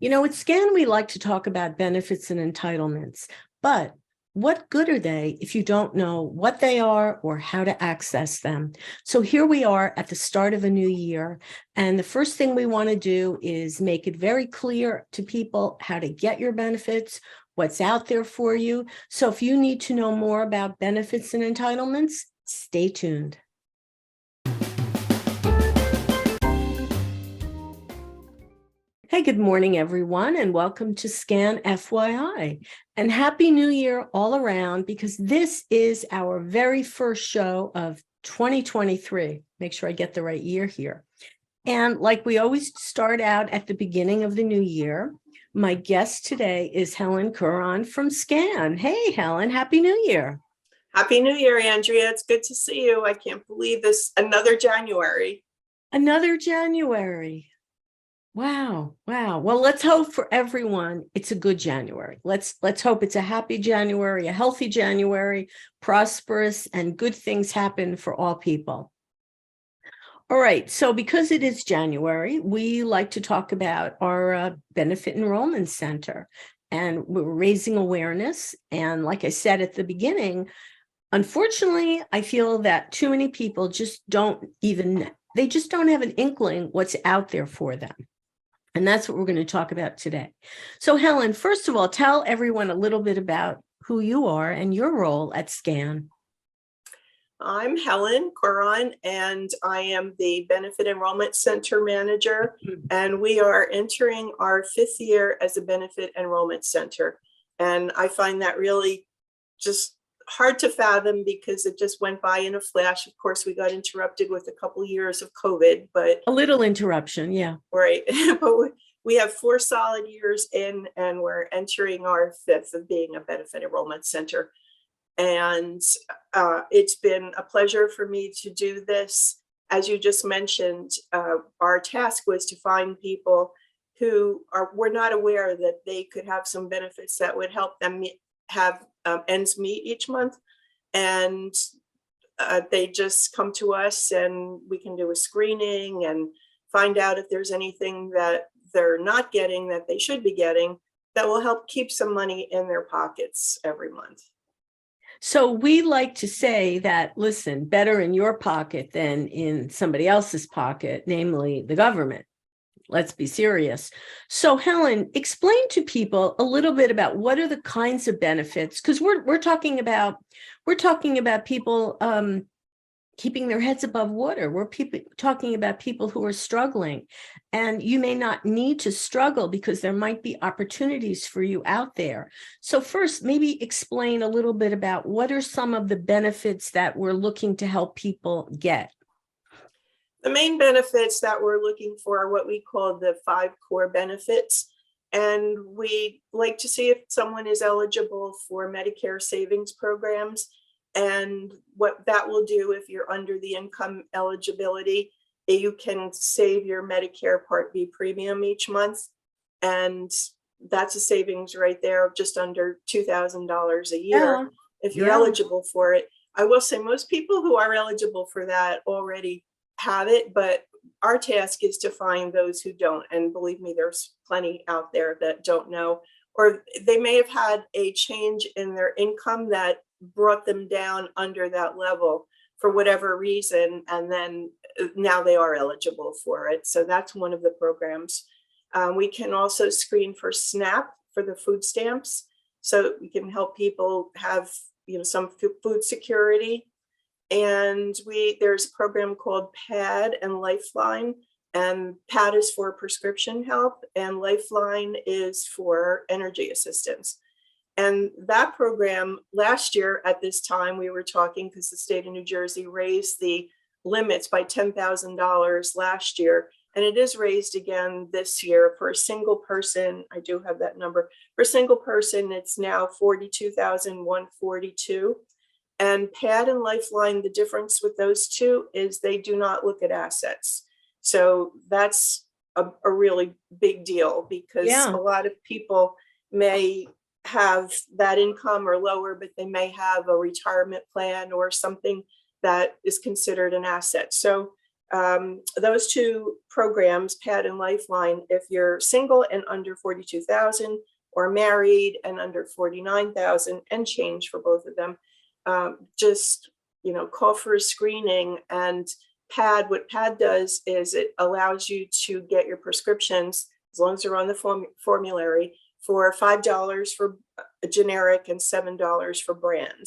At SCAN, we like to talk about benefits and entitlements, but what good are they if you don't know what they are or how to access them? So here we are at the start of a new year, and the first thing we want to do is make it very clear to people how to get your benefits, what's out there for you. So if you need to know more about benefits and entitlements, stay tuned. Hey, good morning, everyone, and welcome to SCAN FYI. And Happy New Year all around, because this is our very first show of 2023. Make sure I get the right year here. And like we always start out at the beginning of the new year, my guest today is Helen Kuron from SCAN. Hey, Helen, Happy New Year. Happy New Year, Andrea. It's good to see you. I can't believe this, another January. Another January. Wow. Well, let's hope for everyone it's a good January. Let's hope it's a happy January, a healthy January, prosperous, and good things happen for all people. All right. So because it is January, we like to talk about our Benefit Enrollment Center, and we're raising awareness. And like I said at the beginning, unfortunately, I feel that too many people just don't have an inkling what's out there for them. And that's what we're going to talk about today. So Helen, first of all, tell everyone a little bit about who you are and your role at SCAN. I'm Helen Kuron, and I am the Benefit Enrollment Center Manager, and we are entering our 5th year as a Benefit Enrollment Center. And I find that really just hard to fathom because it just went by in a flash. Of course, we got interrupted with a couple years of COVID, but a little interruption, yeah. Right, but we have 4 solid years in, and we're entering our 5th of being a Benefit Enrollment Center. And it's been a pleasure for me to do this. As you just mentioned, our task was to find people who were not aware that they could have some benefits that would help them have ends meet each month, and they just come to us and we can do a screening and find out if there's anything that they're not getting that they should be getting that will help keep some money in their pockets every month. So we like to say that, listen, better in your pocket than in somebody else's pocket, namely the government. Let's be serious. So Helen, explain to people a little bit about what are the kinds of benefits, because we're talking about people keeping their heads above water. We're talking about people who are struggling, and you may not need to struggle because there might be opportunities for you out there. So first, maybe explain a little bit about what are some of the benefits that we're looking to help people get. The main benefits that we're looking for are what we call the 5 core benefits. And we like to see if someone is eligible for Medicare savings programs. And what that will do, if you're under the income eligibility, you can save your Medicare Part B premium each month. And that's a savings right there of just under $2,000 a year if you're eligible for it. I will say most people who are eligible for that already have it, but our task is to find those who don't. And believe me, there's plenty out there that don't know, or they may have had a change in their income that brought them down under that level for whatever reason, and then now they are eligible for it. So that's one of the programs. We can also screen for SNAP, for the food stamps, so we can help people have some food security. And there's a program called PAD and Lifeline, and PAD is for prescription help and Lifeline is for energy assistance. And that program, last year at this time, we were talking because the state of New Jersey raised the limits by $10,000 last year, and it is raised again this year for a single person. I do have that number. For a single person, it's now $42,142. And PAD and Lifeline, the difference with those two is they do not look at assets. So that's a really big deal, because a lot of people may have that income or lower, but they may have a retirement plan or something that is considered an asset. So those two programs, PAD and Lifeline, if you're single and under 42,000 or married and under 49,000 and change for both of them, just, call for a screening. And PAD, what PAD does is it allows you to get your prescriptions, as long as they're on the formulary, for $5 for a generic and $7 for brand.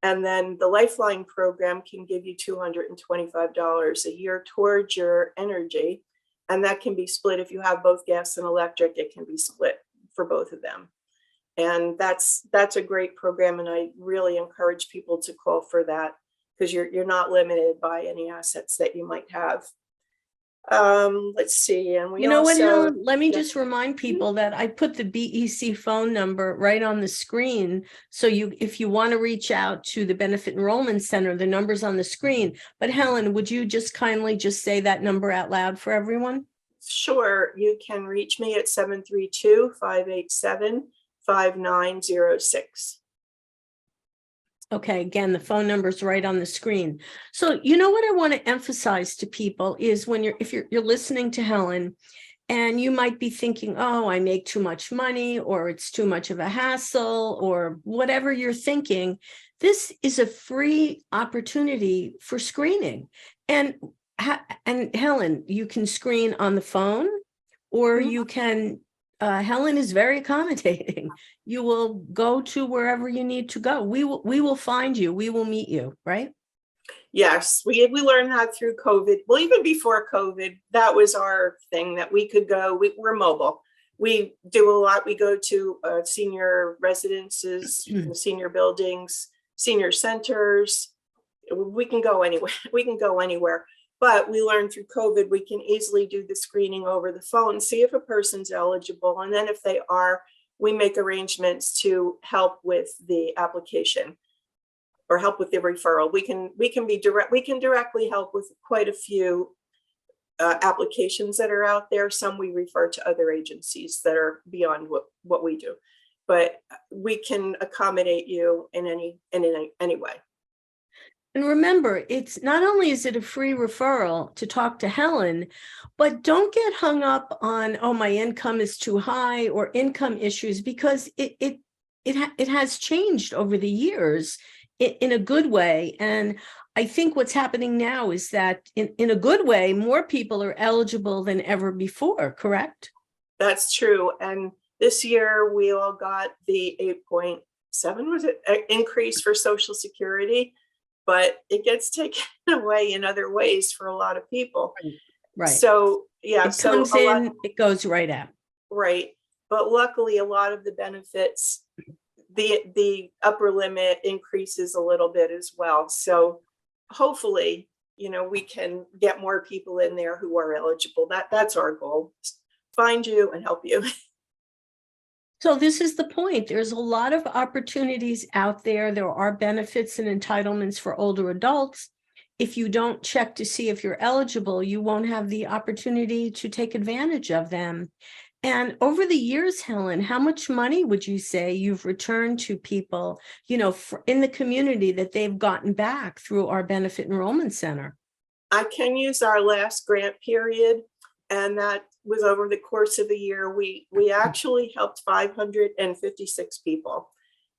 And then the Lifeline program can give you $225 a year towards your energy. And that can be split. If you have both gas and electric, it can be split for both of them. And that's a great program. And I really encourage people to call for that, because you're not limited by any assets that you might have. Let's see. And we what, also, Helen, let me just remind people that I put the BEC phone number right on the screen. So if you want to reach out to the Benefit Enrollment Center, the number's on the screen. But Helen, would you just kindly just say that number out loud for everyone? Sure. You can reach me at 732-587-5906. Okay, again, the phone number is right on the screen. So what I want to emphasize to people is if you're listening to Helen, and you might be thinking, oh, I make too much money, or it's too much of a hassle, or whatever you're thinking, this is a free opportunity for screening. And Helen, you can screen on the phone, or you can, Helen is very accommodating. You will go to wherever you need to go. We will find you. We will meet you, right? Yes, we learned that through COVID. Well, even before COVID, that was our thing, that we could go. We're mobile. We do a lot. We go to senior residences, senior buildings, senior centers. We can go anywhere. We can go anywhere. But we learned through COVID, we can easily do the screening over the phone, see if a person's eligible. And then if they are, we make arrangements to help with the application or help with the referral. We can directly help with quite a few applications that are out there. Some we refer to other agencies that are beyond what we do, but we can accommodate you in any way. And remember, it's not only is it a free referral to talk to Helen, but don't get hung up on, oh, my income is too high, or income issues, because it has changed over the years in a good way. And I think what's happening now is that in a good way, more people are eligible than ever before, correct? That's true. And this year we all got the 8.7, was it, increase for Social Security, but it gets taken away in other ways for a lot of people. Right. So yeah, it comes in, it goes right out. Right. But luckily a lot of the benefits, the upper limit increases a little bit as well. So hopefully, we can get more people in there who are eligible. That's our goal. Find you and help you. So this is the point. There's a lot of opportunities out there. There are benefits and entitlements for older adults. If you don't check to see if you're eligible, you won't have the opportunity to take advantage of them. And over the years, Helen, how much money would you say you've returned to people, in the community that they've gotten back through our Benefit Enrollment Center? I can use our last grant period, and that was over the course of a year. We actually helped 556 people.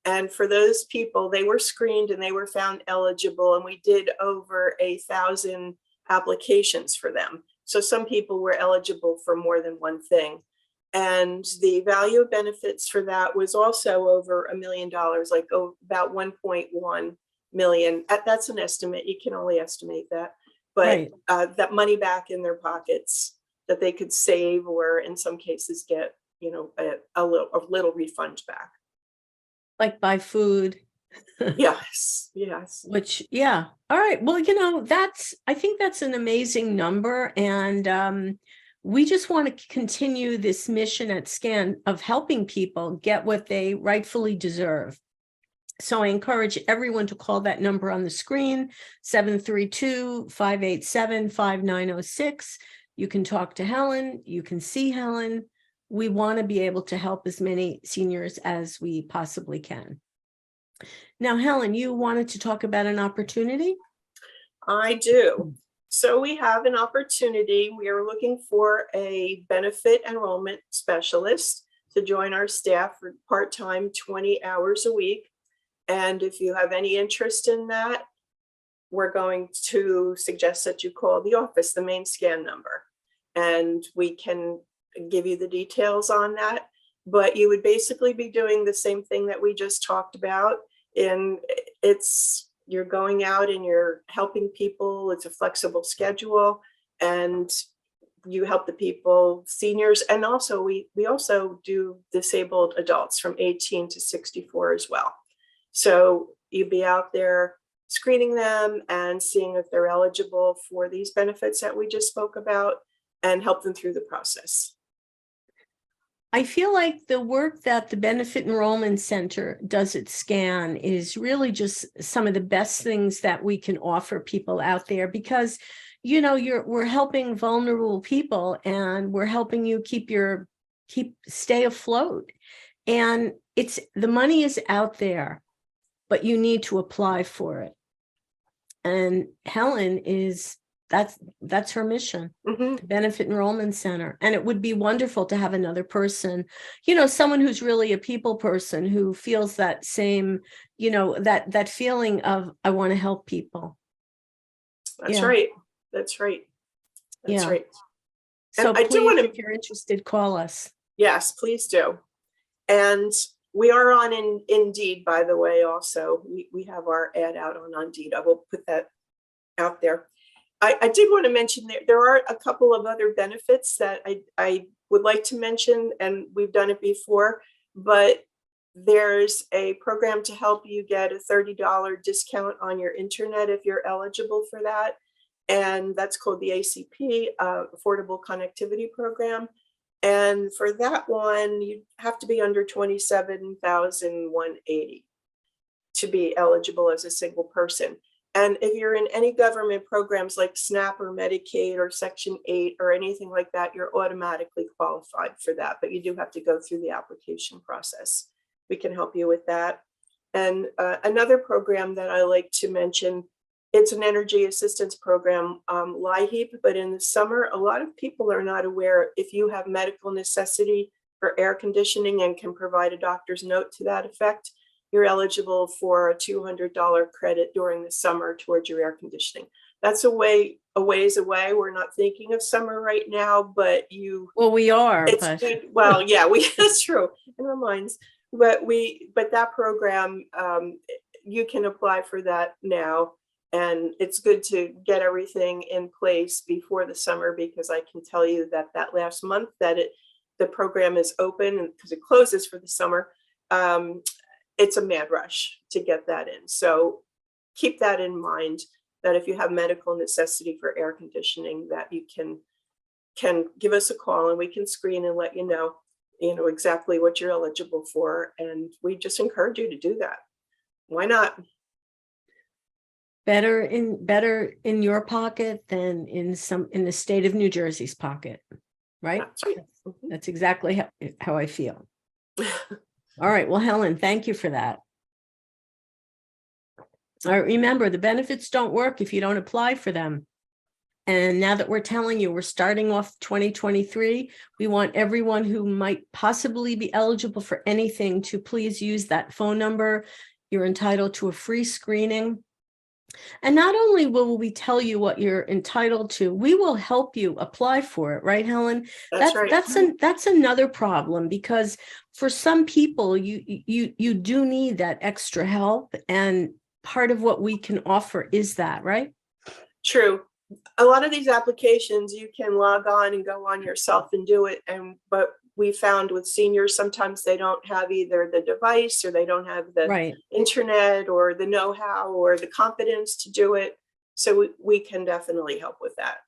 And for those people, they were screened and they were found eligible, and we did over 1,000 applications for them. So some people were eligible for more than one thing. And the value of benefits for that was also over $1 million, like about 1.1 million. That's an estimate. You can only estimate that. But right. That money back in their pockets that they could save, or in some cases get, a little refund back. Like buy food. Yes. Which, yeah. All right. Well, I think that's an amazing number. And we just want to continue this mission at SCAN of helping people get what they rightfully deserve. So I encourage everyone to call that number on the screen, 732-587-5906. You can talk to Helen. You can see Helen. We want to be able to help as many seniors as we possibly can. Now, Helen, you wanted to talk about an opportunity? I do. So we have an opportunity. We are looking for a benefit enrollment specialist to join our staff for part-time, 20 hours a week. And if you have any interest in that, we're going to suggest that you call the office, the main SCAN number, and we can give you the details on that. But you would basically be doing the same thing that we just talked about. And you're going out and you're helping people. It's a flexible schedule, and you help the people, seniors, and also we also do disabled adults from 18 to 64 as well. So you'd be out there screening them and seeing if they're eligible for these benefits that we just spoke about, and help them through the process. I feel like the work that the Benefit Enrollment Center does at SCAN is really just some of the best things that we can offer people out there, because, you know, we're helping vulnerable people, and we're helping you stay afloat. And the money is out there, but you need to apply for it. And Helen that's her mission, the Benefit Enrollment Center. And it would be wonderful to have another person, you know, someone who's really a people person, who feels that same, you know, that feeling of, I want to help people. That's right. That's right. That's right. So I do want to, if you're interested, call us. Yes, please do. And we are on Indeed, by the way. Also, we have our ad out on Indeed. I will put that out there. I did want to mention there are a couple of other benefits that I would like to mention, and we've done it before, but there's a program to help you get a $30 discount on your internet if you're eligible for that. And that's called the ACP, Affordable Connectivity Program. And for that one, you have to be under 27,180 to be eligible as a single person. And if you're in any government programs like SNAP or Medicaid or Section 8 or anything like that, you're automatically qualified for that. But you do have to go through the application process. We can help you with that. And another program that I like to mention, it's an energy assistance program, LIHEAP, but in the summer, a lot of people are not aware, if you have medical necessity for air conditioning and can provide a doctor's note to that effect, you're eligible for a $200 credit during the summer towards your air conditioning. That's a ways away. We're not thinking of summer right now, but well, we are. It's good. Well, yeah, that's true in our minds. But that program, you can apply for that now, and it's good to get everything in place before the summer, because I can tell you that last month that the program is open, because it closes for the summer. It's a mad rush to get that in. So keep that in mind, that if you have medical necessity for air conditioning, that you can give us a call and we can screen and let you know exactly what you're eligible for. And we just encourage you to do that. Why not? Better in your pocket than in the state of New Jersey's pocket, right? That's right. That's exactly how I feel. All right. Well, Helen, thank you for that. All right, remember, the benefits don't work if you don't apply for them. And now that we're telling you, we're starting off 2023, we want everyone who might possibly be eligible for anything to please use that phone number. You're entitled to a free screening. And not only will we tell you what you're entitled to, we will help you apply for it, right, Helen? That's right. That's another problem, because for some people, you do need that extra help, and part of what we can offer is that, right? True. A lot of these applications you can log on and go on yourself and do it, but we found with seniors, sometimes they don't have either the device, or they don't have the internet, or the know-how, or the competence to do it. So we can definitely help with that.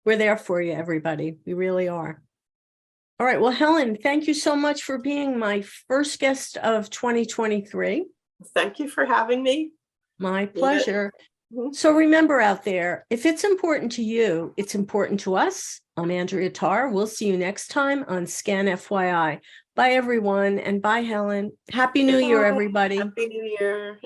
We're there for you, everybody. We really are. All right. Well, Helen, thank you so much for being my first guest of 2023. Thank you for having me. My pleasure. So remember out there, if it's important to you, it's important to us. I'm Andrea Tarr. We'll see you next time on SCAN FYI. Bye, everyone. And bye, Helen. Happy New Year, everybody. Happy New Year.